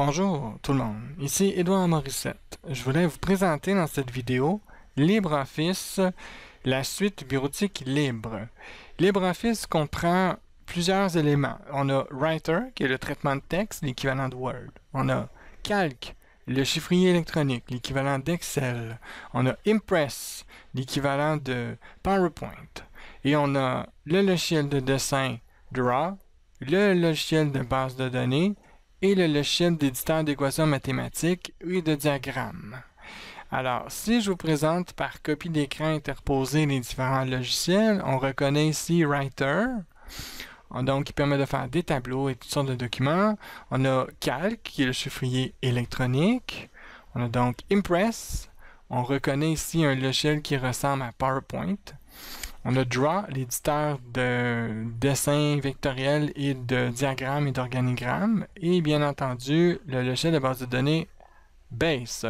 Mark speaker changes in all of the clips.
Speaker 1: Bonjour tout le monde, ici Édouard Morissette. Je voulais vous présenter dans cette vidéo LibreOffice, la suite bureautique libre. LibreOffice comprend plusieurs éléments. On a Writer, qui est le traitement de texte, l'équivalent de Word. On a Calc, le chiffrier électronique, l'équivalent d'Excel. On a Impress, l'équivalent de PowerPoint. Et on a le logiciel de dessin Draw, le logiciel de base de données, et le logiciel d'éditeur d'équations mathématiques et de diagrammes. Alors, si je vous présente par copie d'écran interposée les différents logiciels, on reconnaît ici Writer, donc qui permet de faire des tableaux et toutes sortes de documents. On a Calc, qui est le chiffrier électronique. On a donc Impress. On reconnaît ici un logiciel qui ressemble à PowerPoint. On a Draw, l'éditeur de dessins vectoriels et de diagrammes et d'organigrammes. Et bien entendu, le logiciel de base de données Base.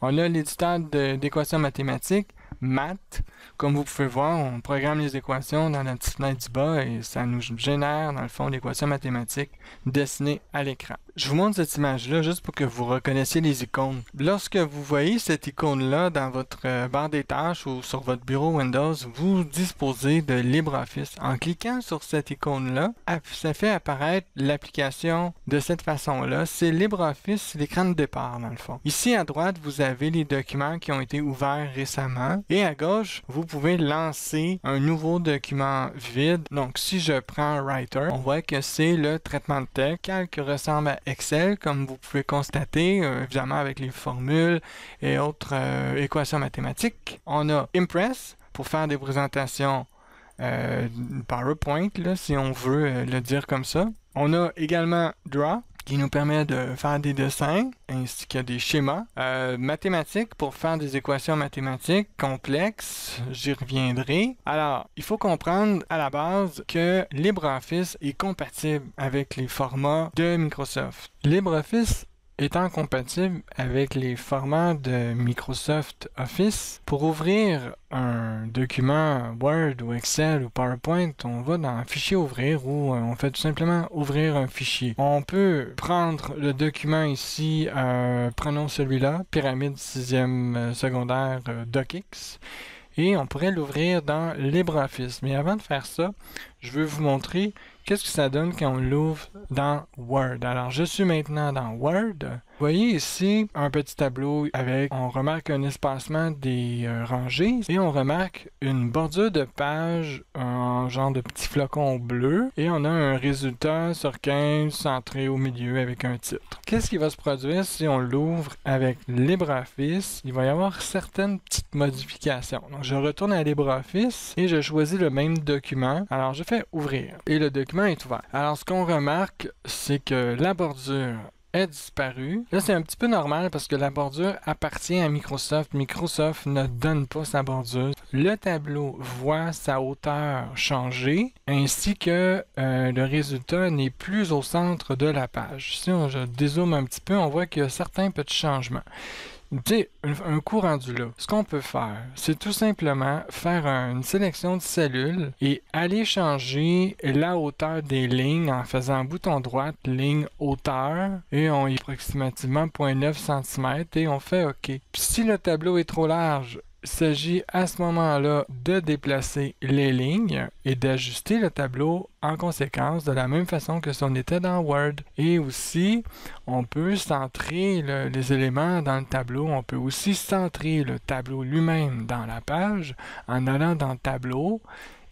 Speaker 1: On a l'éditeur d'équations mathématiques Math. Comme vous pouvez voir, on programme les équations dans la petite fenêtre du bas et ça nous génère, dans le fond, l'équation mathématique dessinée à l'écran. Je vous montre cette image-là juste pour que vous reconnaissiez les icônes. Lorsque vous voyez cette icône-là dans votre barre des tâches ou sur votre bureau Windows, vous disposez de LibreOffice. En cliquant sur cette icône-là, ça fait apparaître l'application de cette façon-là. C'est LibreOffice, c'est l'écran de départ dans le fond. Ici à droite, vous avez les documents qui ont été ouverts récemment. Et à gauche, vous pouvez lancer un nouveau document vide. Donc, si je prends Writer, on voit que c'est le traitement de texte. Calc ressemble à Excel, comme vous pouvez constater, évidemment avec les formules et autres équations mathématiques. On a Impress pour faire des présentations PowerPoint, là, si on veut le dire comme ça. On a également Draw, qui nous permet de faire des dessins, ainsi que des schémas. Mathématiques, pour faire des équations mathématiques complexes, j'y reviendrai. Alors, il faut comprendre à la base que LibreOffice est compatible avec les formats de Microsoft. LibreOffice étant compatible avec les formats de Microsoft Office, pour ouvrir un document Word ou Excel ou PowerPoint, on va dans Fichier ouvrir ou on fait tout simplement ouvrir un fichier. On peut prendre le document ici, prenons celui-là, Pyramide 6e secondaire DocX, et on pourrait l'ouvrir dans LibreOffice. Mais avant de faire ça, je veux vous montrer qu'est-ce que ça donne quand on l'ouvre dans Word. Alors, je suis maintenant dans Word. Vous voyez ici un petit tableau avec, on remarque un espacement des rangées et on remarque une bordure de page en genre de petit flocon bleu et on a un résultat sur 15 centré au milieu avec un titre. Qu'est-ce qui va se produire si on l'ouvre avec LibreOffice? Il va y avoir certaines petites modifications. Donc, je retourne à LibreOffice et je choisis le même document. Alors, je fais ouvrir et le document est ouvert. Alors, ce qu'on remarque, c'est que la bordure est disparue. Là, c'est un petit peu normal parce que la bordure appartient à Microsoft. Microsoft ne donne pas sa bordure. Le tableau voit sa hauteur changer, ainsi que le résultat n'est plus au centre de la page. Si je dézoome un petit peu, on voit qu'il y a certains petits changements. Tu sais, un coup rendu là, ce qu'on peut faire, c'est tout simplement faire une sélection de cellules et aller changer la hauteur des lignes en faisant bouton droit, ligne hauteur, et on y approximativement 0,9 cm et on fait OK. Puis si le tableau est trop large, il s'agit à ce moment-là de déplacer les lignes et d'ajuster le tableau en conséquence de la même façon que si on était dans Word. Et aussi, on peut centrer les éléments dans le tableau. On peut aussi centrer le tableau lui-même dans la page en allant dans Tableau.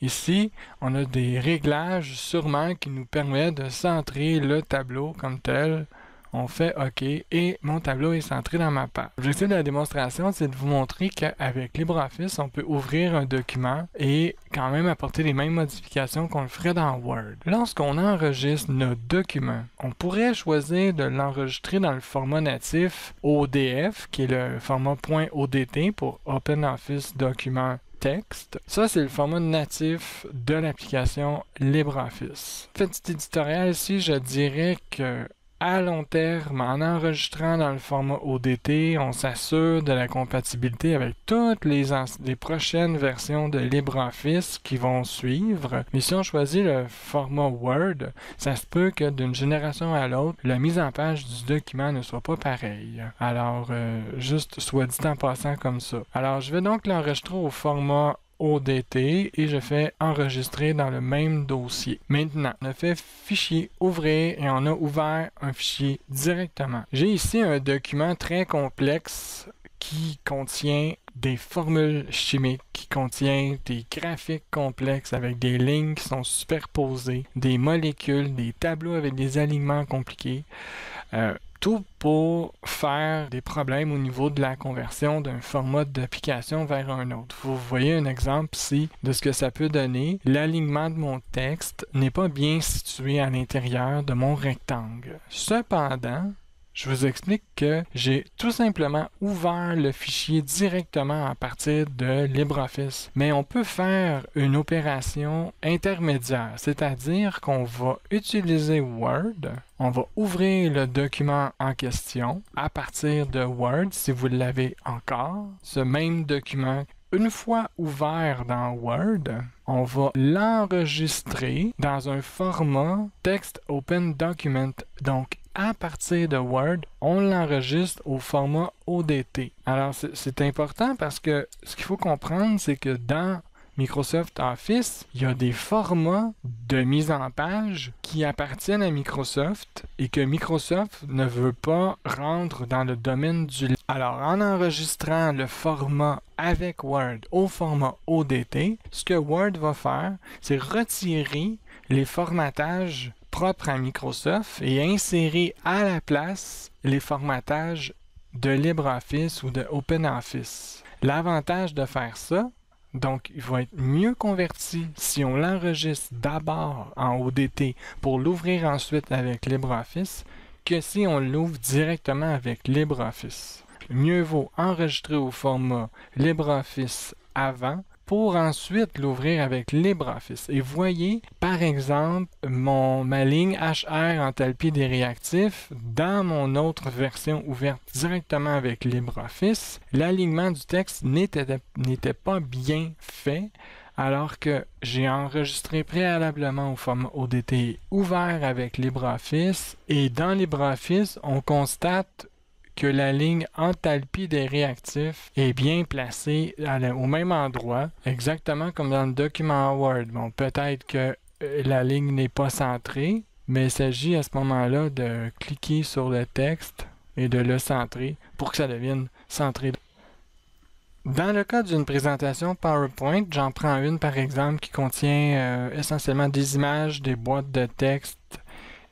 Speaker 1: Ici, on a des réglages sûrement qui nous permettent de centrer le tableau comme tel. On fait OK et mon tableau est centré dans ma page. L'objectif de la démonstration, c'est de vous montrer qu'avec LibreOffice, on peut ouvrir un document et quand même apporter les mêmes modifications qu'on le ferait dans Word. Lorsqu'on enregistre notre document, on pourrait choisir de l'enregistrer dans le format natif ODF, qui est le format .odt pour OpenOffice Document Texte. Ça, c'est le format natif de l'application LibreOffice. Petit éditorial ici, je dirais que à long terme, en enregistrant dans le format ODT, on s'assure de la compatibilité avec toutes les prochaines versions de LibreOffice qui vont suivre. Mais si on choisit le format Word, ça se peut que d'une génération à l'autre, la mise en page du document ne soit pas pareille. Alors, juste soit dit en passant comme ça. Alors, je vais donc l'enregistrer au format ODT et je fais enregistrer dans le même dossier. Maintenant, on a fait fichier ouvrir et on a ouvert un fichier directement. J'ai ici un document très complexe qui contient des formules chimiques, qui contient des graphiques complexes avec des lignes qui sont superposées, des molécules, des tableaux avec des alignements compliqués. Tout pour faire des problèmes au niveau de la conversion d'un format d'application vers un autre. Vous voyez un exemple ici de ce que ça peut donner. L'alignement de mon texte n'est pas bien situé à l'intérieur de mon rectangle. Cependant, je vous explique que j'ai tout simplement ouvert le fichier directement à partir de LibreOffice. Mais on peut faire une opération intermédiaire, c'est-à-dire qu'on va utiliser Word, on va ouvrir le document en question à partir de Word, si vous l'avez encore, ce même document. Une fois ouvert dans Word, on va l'enregistrer dans un format Text Open Document. Donc, à partir de Word, on l'enregistre au format ODT. Alors, c'est important parce que ce qu'il faut comprendre, c'est que dans Microsoft Office, il y a des formats de mise en page qui appartiennent à Microsoft et que Microsoft ne veut pas rendre dans le domaine du... Alors, en enregistrant le format avec Word au format ODT, ce que Word va faire, c'est retirer les formatages propres à Microsoft et insérer à la place les formatages de LibreOffice ou de OpenOffice. L'avantage de faire ça, donc il va être mieux converti si on l'enregistre d'abord en ODT pour l'ouvrir ensuite avec LibreOffice que si on l'ouvre directement avec LibreOffice. Mieux vaut enregistrer au format LibreOffice avant pour ensuite l'ouvrir avec LibreOffice. Et voyez, par exemple, ma ligne HR enthalpie des réactifs, dans mon autre version ouverte directement avec LibreOffice, l'alignement du texte n'était pas bien fait, alors que j'ai enregistré préalablement au format ODT ouvert avec LibreOffice. Et dans LibreOffice, on constate que la ligne enthalpie des réactifs est bien placée au même endroit, exactement comme dans le document Word. Bon, peut-être que la ligne n'est pas centrée, mais il s'agit à ce moment-là de cliquer sur le texte et de le centrer pour que ça devienne centré. Dans le cas d'une présentation PowerPoint, j'en prends une par exemple qui contient essentiellement des images, des boîtes de texte,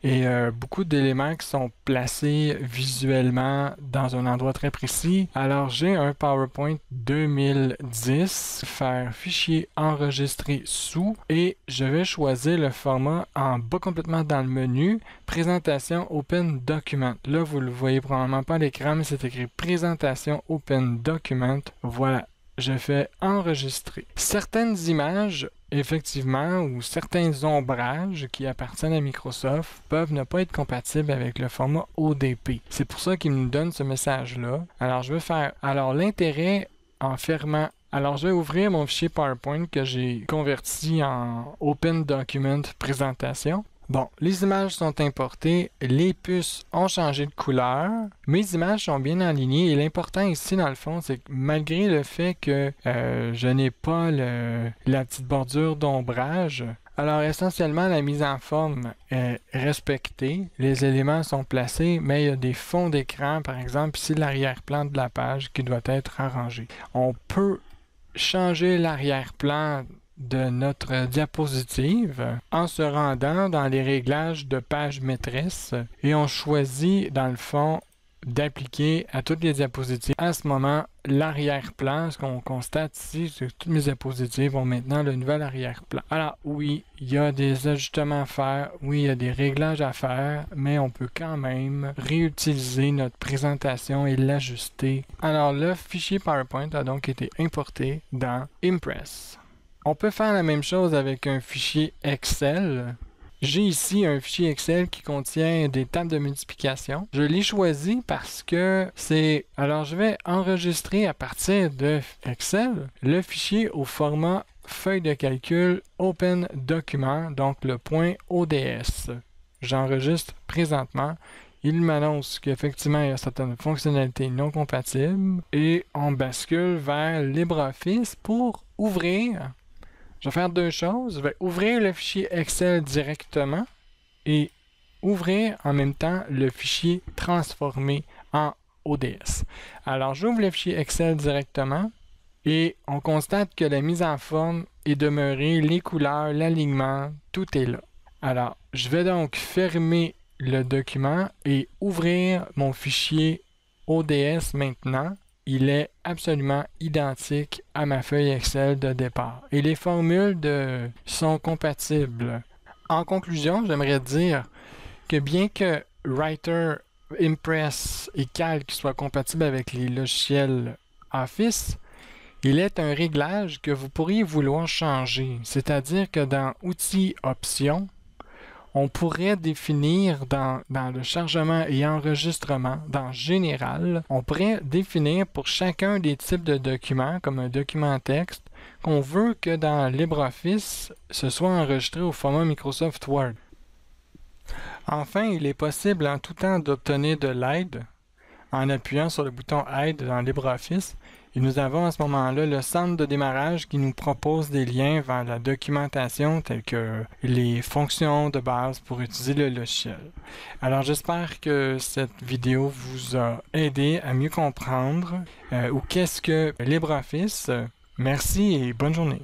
Speaker 1: et beaucoup d'éléments qui sont placés visuellement dans un endroit très précis. Alors j'ai un PowerPoint 2010, faire fichier enregistrer sous et je vais choisir le format en bas complètement dans le menu, présentation Open Document. Là vous le voyez probablement pas à l'écran mais c'est écrit présentation Open Document. Voilà. Je fais enregistrer. Certaines images, effectivement, ou certains ombrages qui appartiennent à Microsoft peuvent ne pas être compatibles avec le format ODP. C'est pour ça qu'il nous donne ce message-là. Alors, je vais faire... Alors, l'intérêt en fermant... Alors, je vais ouvrir mon fichier PowerPoint que j'ai converti en Open Document Présentation. Bon, les images sont importées, les puces ont changé de couleur, mes images sont bien alignées et l'important ici dans le fond, c'est que malgré le fait que je n'ai pas la petite bordure d'ombrage, alors essentiellement la mise en forme est respectée, les éléments sont placés, mais il y a des fonds d'écran, par exemple ici l'arrière-plan de la page qui doit être arrangé. On peut changer l'arrière-plan de notre diapositive en se rendant dans les réglages de page maîtresse et on choisit dans le fond d'appliquer à toutes les diapositives. À ce moment, l'arrière-plan, ce qu'on constate ici, c'est que toutes mes diapositives ont maintenant le nouvel arrière-plan. Alors oui, il y a des ajustements à faire, oui, il y a des réglages à faire, mais on peut quand même réutiliser notre présentation et l'ajuster. Alors le fichier PowerPoint a donc été importé dans Impress. On peut faire la même chose avec un fichier Excel. J'ai ici un fichier Excel qui contient des tables de multiplication. Je l'ai choisi parce que c'est... Alors, je vais enregistrer à partir de Excel le fichier au format feuille de calcul Open Document, donc le point ODS. J'enregistre présentement. Il m'annonce qu'effectivement, il y a certaines fonctionnalités non compatibles et on bascule vers LibreOffice pour ouvrir. Je vais faire deux choses. Je vais ouvrir le fichier Excel directement et ouvrir en même temps le fichier transformé en ODS. Alors, j'ouvre le fichier Excel directement et on constate que la mise en forme est demeurée, les couleurs, l'alignement, tout est là. Alors, je vais donc fermer le document et ouvrir mon fichier ODS maintenant. Il est absolument identique à ma feuille Excel de départ. Et les formules sont compatibles. En conclusion, j'aimerais dire que bien que Writer, Impress et Calc soient compatibles avec les logiciels Office, il est un réglage que vous pourriez vouloir changer. C'est-à-dire que dans Outils Options, on pourrait définir dans le chargement et enregistrement, dans Général, on pourrait définir pour chacun des types de documents, comme un document texte, qu'on veut que dans LibreOffice, ce soit enregistré au format Microsoft Word. Enfin, il est possible en tout temps d'obtenir de l'aide en appuyant sur le bouton Aide dans LibreOffice. Et nous avons à ce moment-là le centre de démarrage qui nous propose des liens vers la documentation tels que les fonctions de base pour utiliser le logiciel. Alors j'espère que cette vidéo vous a aidé à mieux comprendre ou qu'est-ce que LibreOffice. Merci et bonne journée.